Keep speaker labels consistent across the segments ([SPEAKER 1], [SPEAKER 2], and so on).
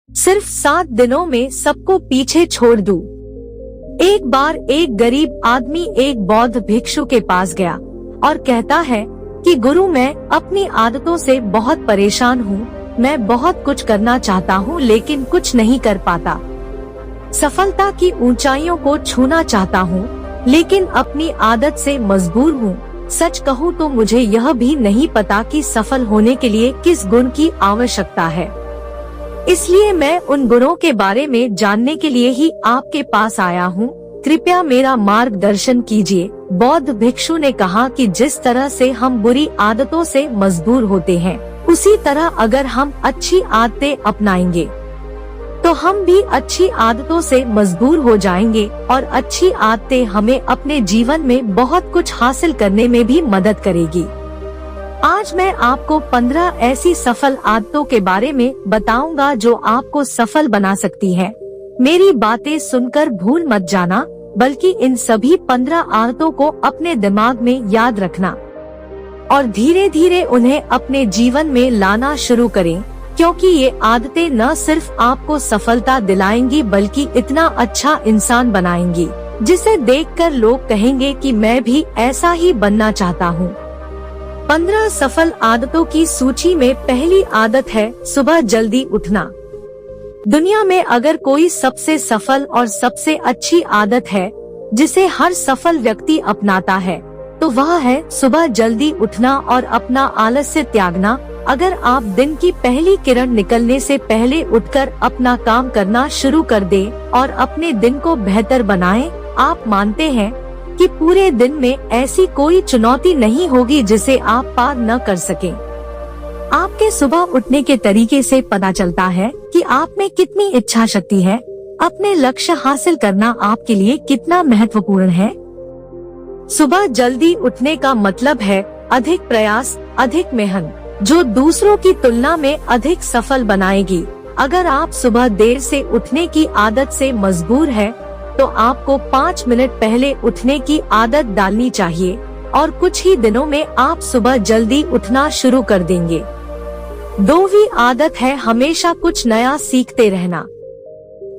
[SPEAKER 1] सिर्फ 7 दिनों में सबको पीछे छोड़ दूं। एक बार एक गरीब आदमी एक बौद्ध भिक्षु के पास गया और कहता है कि गुरु, मैं अपनी आदतों से बहुत परेशान हूँ। मैं बहुत कुछ करना चाहता हूँ लेकिन कुछ नहीं कर पाता। सफलता की ऊंचाइयों को छूना चाहता हूँ लेकिन अपनी आदत से मजबूर हूँ। सच कहूँ तो मुझे यह भी नहीं पता कि सफल होने के लिए किस गुण की आवश्यकता है। इसलिए मैं उन गुणों के बारे में जानने के लिए ही आपके पास आया हूँ। कृपया मेरा मार्गदर्शन कीजिए। बौद्ध भिक्षु ने कहा कि जिस तरह से हम बुरी आदतों से मजबूर होते हैं, उसी तरह अगर हम अच्छी आदतें अपनाएंगे तो हम भी अच्छी आदतों से मजबूर हो जाएंगे और अच्छी आदतें हमें अपने जीवन में बहुत कुछ हासिल करने में भी मदद करेगी। आज मैं आपको 15 ऐसी सफल आदतों के बारे में बताऊंगा जो आपको सफल बना सकती है। मेरी बातें सुनकर भूल मत जाना, बल्कि इन सभी 15 आदतों को अपने दिमाग में याद रखना और धीरे धीरे उन्हें अपने जीवन में लाना शुरू करें, क्योंकि ये आदतें न सिर्फ आपको सफलता दिलाएंगी बल्कि इतना अच्छा इंसान बनाएंगी जिसे देखकर लोग कहेंगे कि मैं भी ऐसा ही बनना चाहता हूँ। 15 सफल आदतों की सूची में पहली आदत है सुबह जल्दी उठना। दुनिया में अगर कोई सबसे सफल और सबसे अच्छी आदत है जिसे हर सफल व्यक्ति अपनाता है तो वह है सुबह जल्दी उठना और अपना आलस्य त्यागना। अगर आप दिन की पहली किरण निकलने से पहले उठकर अपना काम करना शुरू कर दें और अपने दिन को बेहतर बनाएं, आप मानते हैं कि पूरे दिन में ऐसी कोई चुनौती नहीं होगी जिसे आप पार न कर सकें। आपके सुबह उठने के तरीके से पता चलता है कि आप में कितनी इच्छा शक्ति है। अपने लक्ष्य हासिल करना आपके लिए कितना महत्वपूर्ण है। सुबह जल्दी उठने का मतलब है अधिक प्रयास, अधिक मेहनत, जो दूसरों की तुलना में अधिक सफल बनाएगी। अगर आप सुबह देर से उठने की आदत से मजबूर है तो आपको 5 मिनट पहले उठने की आदत डालनी चाहिए और कुछ ही दिनों में आप सुबह जल्दी उठना शुरू कर देंगे। 2वीं आदत है हमेशा कुछ नया सीखते रहना।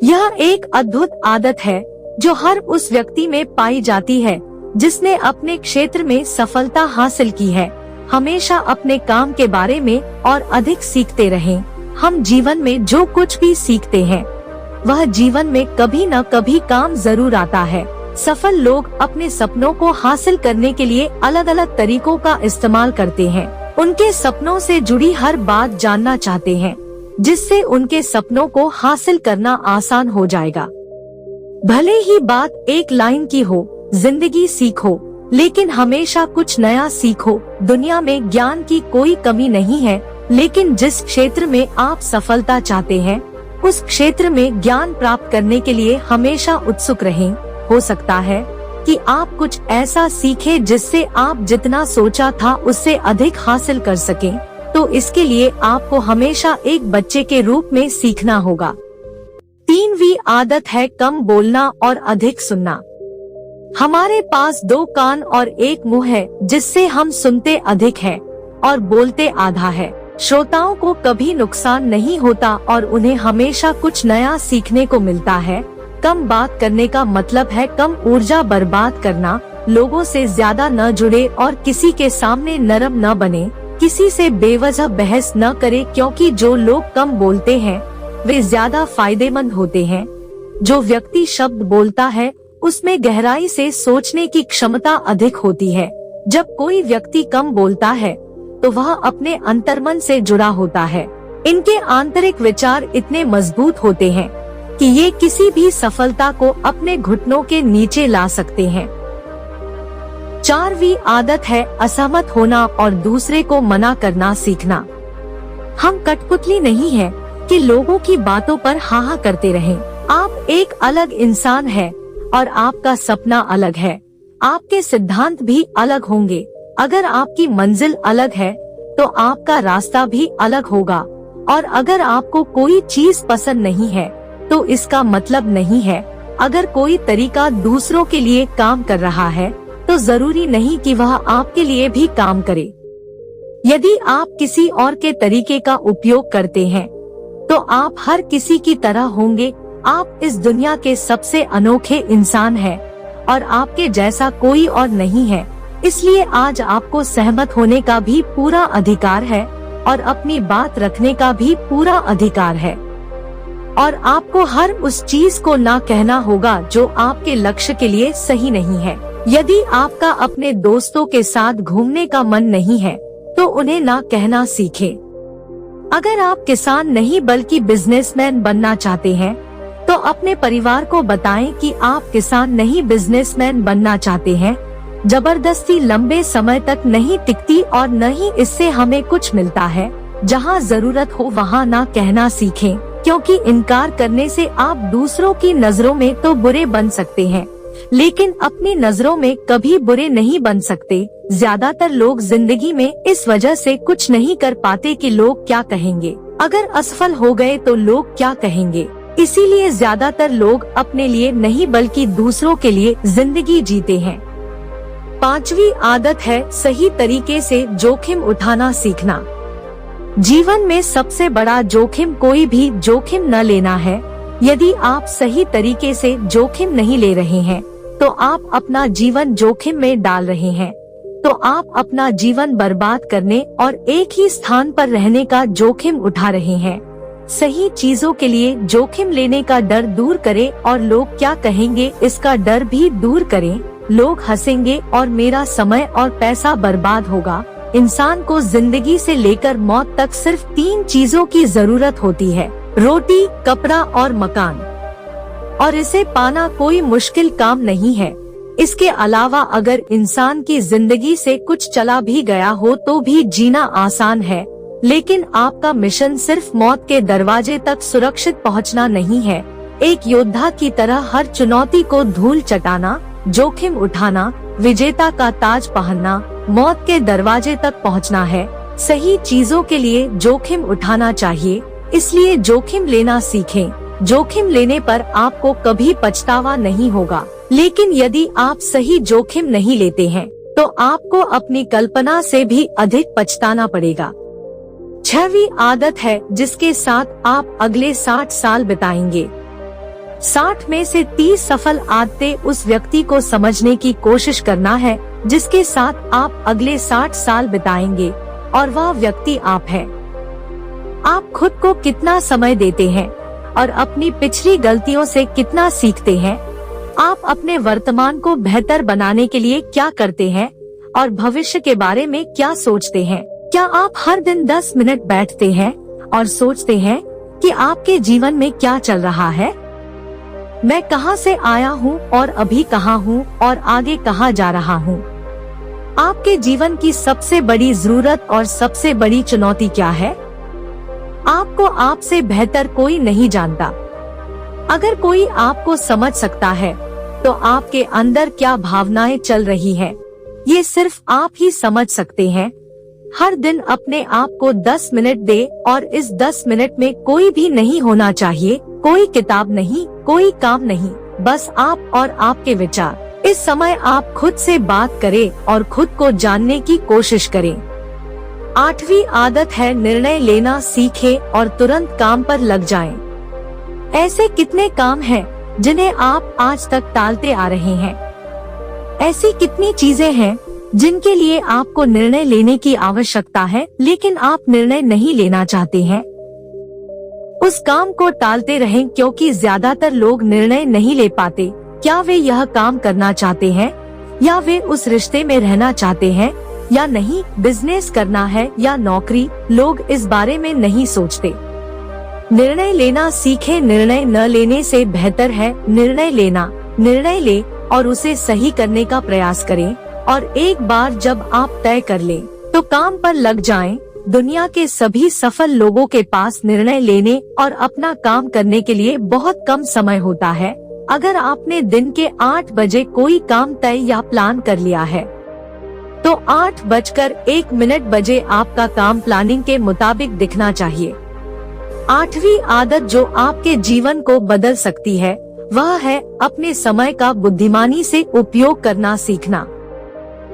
[SPEAKER 1] यह एक अद्भुत आदत है जो हर उस व्यक्ति में पाई जाती है जिसने अपने क्षेत्र में सफलता हासिल की है। हमेशा अपने काम के बारे में और अधिक सीखते रहें। हम जीवन में जो कुछ भी सीखते हैं वह जीवन में कभी न कभी काम जरूर आता है। सफल लोग अपने सपनों को हासिल करने के लिए अलग अलग तरीकों का इस्तेमाल करते हैं। उनके सपनों से जुड़ी हर बात जानना चाहते हैं जिससे उनके सपनों को हासिल करना आसान हो जाएगा। भले ही बात एक लाइन की हो, जिंदगी सीखो लेकिन हमेशा कुछ नया सीखो। दुनिया में ज्ञान की कोई कमी नहीं है, लेकिन जिस क्षेत्र में आप सफलता चाहते हैं उस क्षेत्र में ज्ञान प्राप्त करने के लिए हमेशा उत्सुक रहें। हो सकता है कि आप कुछ ऐसा सीखें जिससे आप जितना सोचा था उससे अधिक हासिल कर सकें, तो इसके लिए आपको हमेशा एक बच्चे के रूप में सीखना होगा। 3वीं आदत है कम बोलना और अधिक सुनना। हमारे पास 2 कान और 1 मुंह है जिससे हम सुनते अधिक है और बोलते आधा है। श्रोताओं को कभी नुकसान नहीं होता और उन्हें हमेशा कुछ नया सीखने को मिलता है। कम बात करने का मतलब है कम ऊर्जा बर्बाद करना। लोगों से ज्यादा न जुड़े और किसी के सामने नरम न बने। किसी से बेवजह बहस न करे, क्योंकि जो लोग कम बोलते हैं वे ज्यादा फायदेमंद होते हैं। जो व्यक्ति शब्द बोलता है उसमें गहराई से सोचने की क्षमता अधिक होती है। जब कोई व्यक्ति कम बोलता है तो वह अपने अंतर्मन से जुड़ा होता है। इनके आंतरिक विचार इतने मजबूत होते हैं कि ये किसी भी सफलता को अपने घुटनों के नीचे ला सकते हैं। 4वीं आदत है असहमत होना और दूसरे को मना करना सीखना। हम कठपुतली नहीं है कि लोगों की बातों पर हाँ हाँ करते रहें। आप एक अलग इंसान है और आपका सपना अलग है। आपके सिद्धांत भी अलग होंगे। अगर आपकी मंजिल अलग है तो आपका रास्ता भी अलग होगा। और अगर आपको कोई चीज पसंद नहीं है तो इसका मतलब नहीं है अगर कोई तरीका दूसरों के लिए काम कर रहा है तो जरूरी नहीं कि वह आपके लिए भी काम करे। यदि आप किसी और के तरीके का उपयोग करते हैं तो आप हर किसी की तरह होंगे। आप इस दुनिया के सबसे अनोखे इंसान हैं और आपके जैसा कोई और नहीं है। इसलिए आज आपको सहमत होने का भी पूरा अधिकार है और अपनी बात रखने का भी पूरा अधिकार है। और आपको हर उस चीज को ना कहना होगा जो आपके लक्ष्य के लिए सही नहीं है। यदि आपका अपने दोस्तों के साथ घूमने का मन नहीं है तो उन्हें ना कहना सीखें। अगर आप किसान नहीं बल्कि बिजनेसमैन बनना चाहते हैं तो अपने परिवार को बताएं कि आप किसान नहीं बिजनेसमैन बनना चाहते हैं। जबरदस्ती लंबे समय तक नहीं टिकती और न ही इससे हमें कुछ मिलता है। जहां जरूरत हो वहां ना कहना सीखें, क्योंकि इनकार करने से आप दूसरों की नजरों में तो बुरे बन सकते हैं, लेकिन अपनी नजरों में कभी बुरे नहीं बन सकते। ज्यादातर लोग जिंदगी में इस वजह से कुछ नहीं कर पाते कि लोग क्या कहेंगे। अगर असफल हो गए तो लोग क्या कहेंगे। इसीलिए ज्यादातर लोग अपने लिए नहीं बल्कि दूसरों के लिए जिंदगी जीते हैं। 5वीं आदत है सही तरीके से जोखिम उठाना सीखना। जीवन में सबसे बड़ा जोखिम कोई भी जोखिम न लेना है। यदि आप सही तरीके से जोखिम नहीं ले रहे हैं तो आप अपना जीवन जोखिम में डाल रहे हैं। तो आप अपना जीवन बर्बाद करने और एक ही स्थान पर रहने का जोखिम उठा रहे हैं। सही चीजों के लिए जोखिम लेने का डर दूर करें और लोग क्या कहेंगे इसका डर भी दूर करें। लोग हंसेंगे और मेरा समय और पैसा बर्बाद होगा। इंसान को जिंदगी से लेकर मौत तक सिर्फ 3 चीजों की जरूरत होती है, रोटी, कपड़ा और मकान। और इसे पाना कोई मुश्किल काम नहीं है। इसके अलावा अगर इंसान की जिंदगी से कुछ चला भी गया हो तो भी जीना आसान है। लेकिन आपका मिशन सिर्फ मौत के दरवाजे तक सुरक्षित पहुंचना नहीं है। एक योद्धा की तरह हर चुनौती को धूल चटाना, जोखिम उठाना, विजेता का ताज पहनना, मौत के दरवाजे तक पहुंचना है। सही चीजों के लिए जोखिम उठाना चाहिए, इसलिए जोखिम लेना सीखें। जोखिम लेने पर आपको कभी पछतावा नहीं होगा, लेकिन यदि आप सही जोखिम नहीं लेते हैं तो आपको अपनी कल्पना से भी अधिक पछताना पड़ेगा। 6वीं आदत है जिसके साथ आप अगले 60 साल बिताएंगे। 60 में से 30 सफल आदतें उस व्यक्ति को समझने की कोशिश करना है जिसके साथ आप अगले 60 साल बिताएंगे, और वह व्यक्ति आप हैं। आप खुद को कितना समय देते हैं और अपनी पिछली गलतियों से कितना सीखते हैं। आप अपने वर्तमान को बेहतर बनाने के लिए क्या करते हैं और भविष्य के बारे में क्या सोचते हैं। क्या आप हर दिन 10 मिनट बैठते हैं और सोचते हैं कि आपके जीवन में क्या चल रहा है। मैं कहां से आया हूं और अभी कहां हूं और आगे कहां जा रहा हूं। आपके जीवन की सबसे बड़ी जरूरत और सबसे बड़ी चुनौती क्या है। आपको आपसे बेहतर कोई नहीं जानता। अगर कोई आपको समझ सकता है तो आपके अंदर क्या भावनाएं चल रही है, ये सिर्फ आप ही समझ सकते हैं। हर दिन अपने आप को 10 मिनट दे और इस 10 मिनट में कोई भी नहीं होना चाहिए, कोई किताब नहीं, कोई काम नहीं, बस आप और आपके विचार। इस समय आप खुद से बात करें और खुद को जानने की कोशिश करें। 8वीं आदत है निर्णय लेना सीखें और तुरंत काम पर लग जाएं। ऐसे कितने काम हैं जिन्हें आप आज तक टालते आ रहे हैं। ऐसी कितनी चीजें हैं जिनके लिए आपको निर्णय लेने की आवश्यकता है लेकिन आप निर्णय नहीं लेना चाहते हैं। उस काम को टालते रहें क्योंकि ज्यादातर लोग निर्णय नहीं ले पाते। क्या वे यह काम करना चाहते हैं या वे उस रिश्ते में रहना चाहते हैं या नहीं, बिजनेस करना है या नौकरी, लोग इस बारे में नहीं सोचते। निर्णय लेना सीखें। निर्णय न लेने से बेहतर है निर्णय लेना। निर्णय ले और उसे सही करने का प्रयास करें, और एक बार जब आप तय कर लें तो काम पर लग जाएं। दुनिया के सभी सफल लोगों के पास निर्णय लेने और अपना काम करने के लिए बहुत कम समय होता है। अगर आपने दिन के 8 बजे कोई काम तय या प्लान कर लिया है तो 8:01 बजे आपका काम प्लानिंग के मुताबिक दिखना चाहिए। 8वीं आदत जो आपके जीवन को बदल सकती है वह है अपने समय का बुद्धिमानी से उपयोग करना सीखना।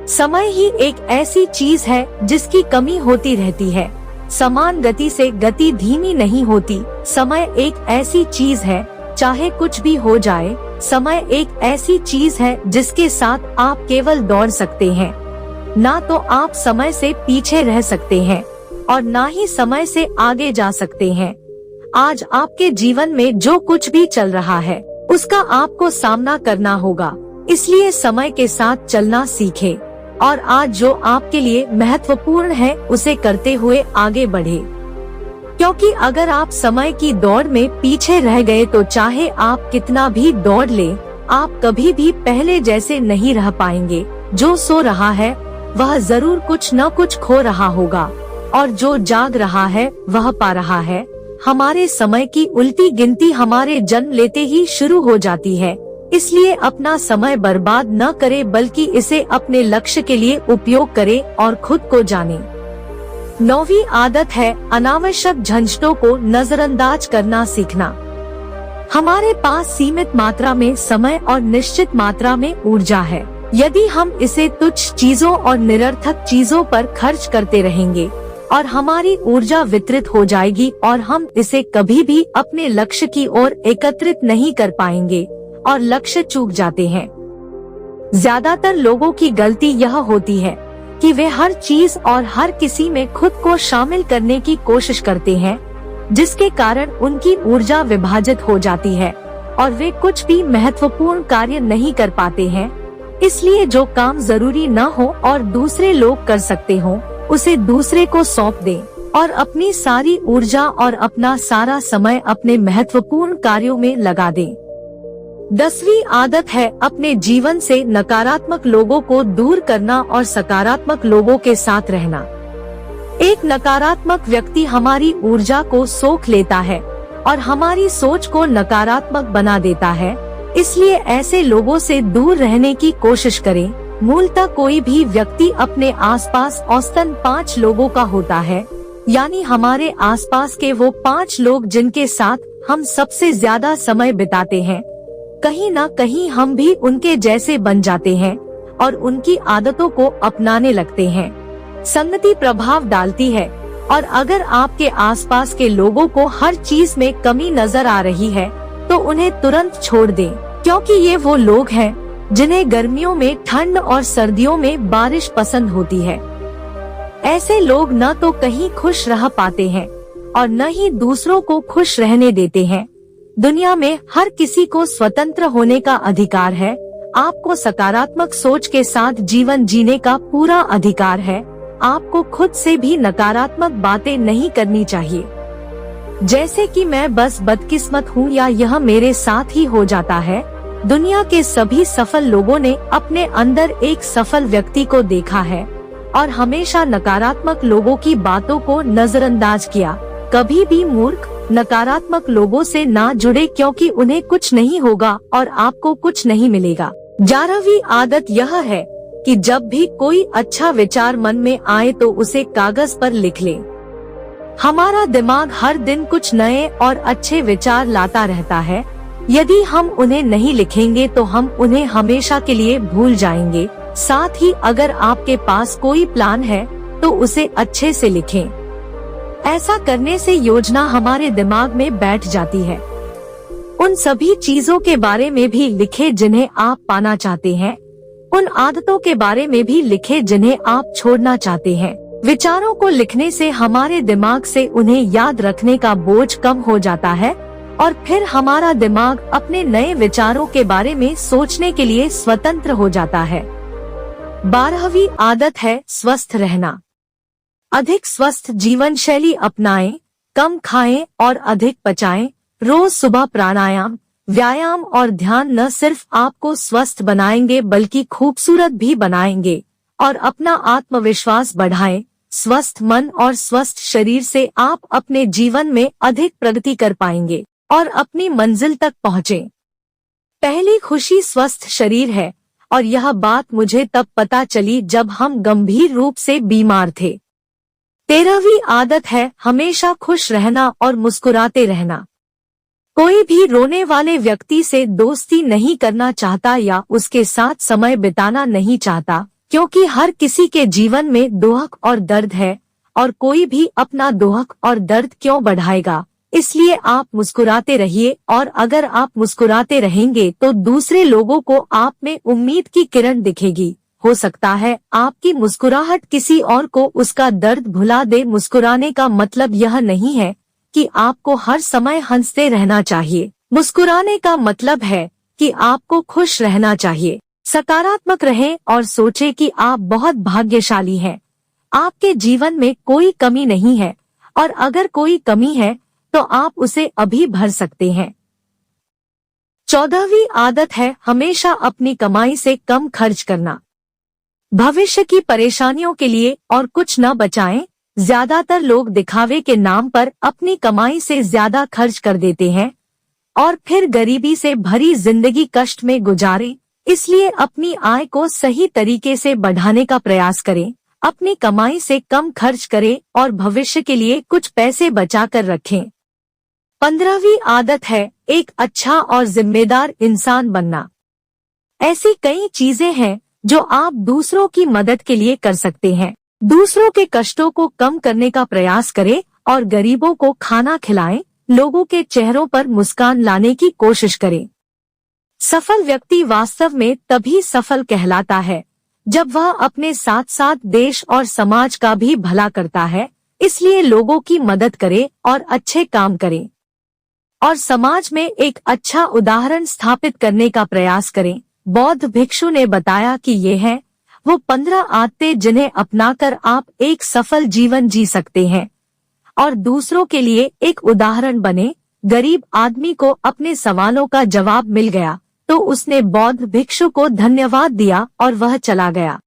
[SPEAKER 1] समय ही एक ऐसी चीज है जिसकी कमी होती रहती है। समान गति से गति धीमी नहीं होती। समय एक ऐसी चीज है, चाहे कुछ भी हो जाए, समय एक ऐसी चीज है जिसके साथ आप केवल दौड़ सकते हैं। ना तो आप समय से पीछे रह सकते हैं और ना ही समय से आगे जा सकते हैं। आज आपके जीवन में जो कुछ भी चल रहा है उसका आपको सामना करना होगा, इसलिए समय के साथ चलना सीखें और आज जो आपके लिए महत्वपूर्ण है उसे करते हुए आगे बढ़े। क्योंकि अगर आप समय की दौड़ में पीछे रह गए तो चाहे आप कितना भी दौड़ ले, आप कभी भी पहले जैसे नहीं रह पाएंगे। जो सो रहा है वह जरूर कुछ न कुछ खो रहा होगा और जो जाग रहा है वह पा रहा है। हमारे समय की उल्टी गिनती हमारे जन्म लेते ही शुरू हो जाती है, इसलिए अपना समय बर्बाद न करें बल्कि इसे अपने लक्ष्य के लिए उपयोग करें और खुद को जानें। 9वीं आदत है अनावश्यक झंझटों को नजरअंदाज करना सीखना। हमारे पास सीमित मात्रा में समय और निश्चित मात्रा में ऊर्जा है। यदि हम इसे तुच्छ चीजों और निरर्थक चीजों पर खर्च करते रहेंगे और हमारी ऊर्जा वितरित हो जाएगी और हम इसे कभी भी अपने लक्ष्य की ओर एकत्रित नहीं कर पाएंगे और लक्ष्य चूक जाते हैं। ज्यादातर लोगों की गलती यह होती है कि वे हर चीज और हर किसी में खुद को शामिल करने की कोशिश करते हैं, जिसके कारण उनकी ऊर्जा विभाजित हो जाती है और वे कुछ भी महत्वपूर्ण कार्य नहीं कर पाते हैं। इसलिए जो काम जरूरी न हो और दूसरे लोग कर सकते हो, उसे दूसरे को सौंप दें और अपनी सारी ऊर्जा और अपना सारा समय अपने महत्वपूर्ण कार्यों में लगा दें। 10वीं आदत है अपने जीवन से नकारात्मक लोगों को दूर करना और सकारात्मक लोगों के साथ रहना। एक नकारात्मक व्यक्ति हमारी ऊर्जा को सोख लेता है और हमारी सोच को नकारात्मक बना देता है, इसलिए ऐसे लोगों से दूर रहने की कोशिश करें। मूलतः कोई भी व्यक्ति अपने आसपास औसतन 5 लोगों का होता है, यानी हमारे आसपास के वो 5 लोग जिनके साथ हम सबसे ज्यादा समय बिताते हैं। कहीं ना कहीं हम भी उनके जैसे बन जाते हैं और उनकी आदतों को अपनाने लगते हैं। संगति प्रभाव डालती है और अगर आपके आसपास के लोगों को हर चीज में कमी नजर आ रही है तो उन्हें तुरंत छोड़ दें, क्योंकि ये वो लोग हैं जिन्हें गर्मियों में ठंड और सर्दियों में बारिश पसंद होती है। ऐसे लोग न तो कहीं खुश रह पाते हैं और न ही दूसरों को खुश रहने देते हैं। दुनिया में हर किसी को स्वतंत्र होने का अधिकार है। आपको सकारात्मक सोच के साथ जीवन जीने का पूरा अधिकार है। आपको खुद से भी नकारात्मक बातें नहीं करनी चाहिए, जैसे कि मैं बस बदकिस्मत हूँ या यह मेरे साथ ही हो जाता है। दुनिया के सभी सफल लोगों ने अपने अंदर एक सफल व्यक्ति को देखा है और हमेशा नकारात्मक लोगों की बातों को नजरअंदाज किया। कभी भी मूर्ख नकारात्मक लोगों से ना जुड़े, क्योंकि उन्हें कुछ नहीं होगा और आपको कुछ नहीं मिलेगा। 11वीं आदत यह है कि जब भी कोई अच्छा विचार मन में आए तो उसे कागज पर लिख ले। हमारा दिमाग हर दिन कुछ नए और अच्छे विचार लाता रहता है। यदि हम उन्हें नहीं लिखेंगे तो हम उन्हें हमेशा के लिए भूल जाएंगे। साथ ही अगर आपके पास कोई प्लान है तो उसे अच्छे से लिखें। ऐसा करने से योजना हमारे दिमाग में बैठ जाती है। उन सभी चीजों के बारे में भी लिखे जिन्हें आप पाना चाहते हैं। उन आदतों के बारे में भी लिखे जिन्हें आप छोड़ना चाहते हैं। विचारों को लिखने से हमारे दिमाग से उन्हें याद रखने का बोझ कम हो जाता है और फिर हमारा दिमाग अपने नए विचारों के बारे में सोचने के लिए स्वतंत्र हो जाता है। 12वीं आदत है स्वस्थ रहना। अधिक स्वस्थ जीवन शैली अपनाएं, कम खाएं और अधिक पचाएं। रोज सुबह प्राणायाम, व्यायाम और ध्यान न सिर्फ आपको स्वस्थ बनाएंगे बल्कि खूबसूरत भी बनाएंगे और अपना आत्मविश्वास बढ़ाएं। स्वस्थ मन और स्वस्थ शरीर से आप अपने जीवन में अधिक प्रगति कर पाएंगे और अपनी मंजिल तक पहुँचें। पहली खुशी स्वस्थ शरीर है और यह बात मुझे तब पता चली जब हम गंभीर रूप से बीमार थे। 13वीं आदत है हमेशा खुश रहना और मुस्कुराते रहना। कोई भी रोने वाले व्यक्ति से दोस्ती नहीं करना चाहता या उसके साथ समय बिताना नहीं चाहता, क्योंकि हर किसी के जीवन में दुख और दर्द है और कोई भी अपना दुख और दर्द क्यों बढ़ाएगा। इसलिए आप मुस्कुराते रहिए, और अगर आप मुस्कुराते रहेंगे तो दूसरे लोगों को आप में उम्मीद की किरण दिखेगी। हो सकता है आपकी मुस्कुराहट किसी और को उसका दर्द भुला दे। मुस्कुराने का मतलब यह नहीं है कि आपको हर समय हंसते रहना चाहिए। मुस्कुराने का मतलब है कि आपको खुश रहना चाहिए। सकारात्मक रहें और सोचें कि आप बहुत भाग्यशाली हैं। आपके जीवन में कोई कमी नहीं है, और अगर कोई कमी है तो आप उसे अभी भर सकते हैं। 14वीं आदत है हमेशा अपनी कमाई से कम खर्च करना। भविष्य की परेशानियों के लिए और कुछ न बचाएं। ज्यादातर लोग दिखावे के नाम पर अपनी कमाई से ज्यादा खर्च कर देते हैं और फिर गरीबी से भरी जिंदगी कष्ट में गुजारें। इसलिए अपनी आय को सही तरीके से बढ़ाने का प्रयास करें, अपनी कमाई से कम खर्च करें और भविष्य के लिए कुछ पैसे बचा कर रखें। 15वीं आदत है एक अच्छा और जिम्मेदार इंसान बनना। ऐसी कई चीजें हैं जो आप दूसरों की मदद के लिए कर सकते हैं। दूसरों के कष्टों को कम करने का प्रयास करें और गरीबों को खाना खिलाएं। लोगों के चेहरों पर मुस्कान लाने की कोशिश करें। सफल व्यक्ति वास्तव में तभी सफल कहलाता है जब वह अपने साथ साथ देश और समाज का भी भला करता है। इसलिए लोगों की मदद करें और अच्छे काम करें और समाज में एक अच्छा उदाहरण स्थापित करने का प्रयास करें। बौद्ध भिक्षु ने बताया कि ये हैं वो 15 आदतें जिन्हें अपनाकर आप एक सफल जीवन जी सकते हैं और दूसरों के लिए एक उदाहरण बने। गरीब आदमी को अपने सवालों का जवाब मिल गया तो उसने बौद्ध भिक्षु को धन्यवाद दिया और वह चला गया।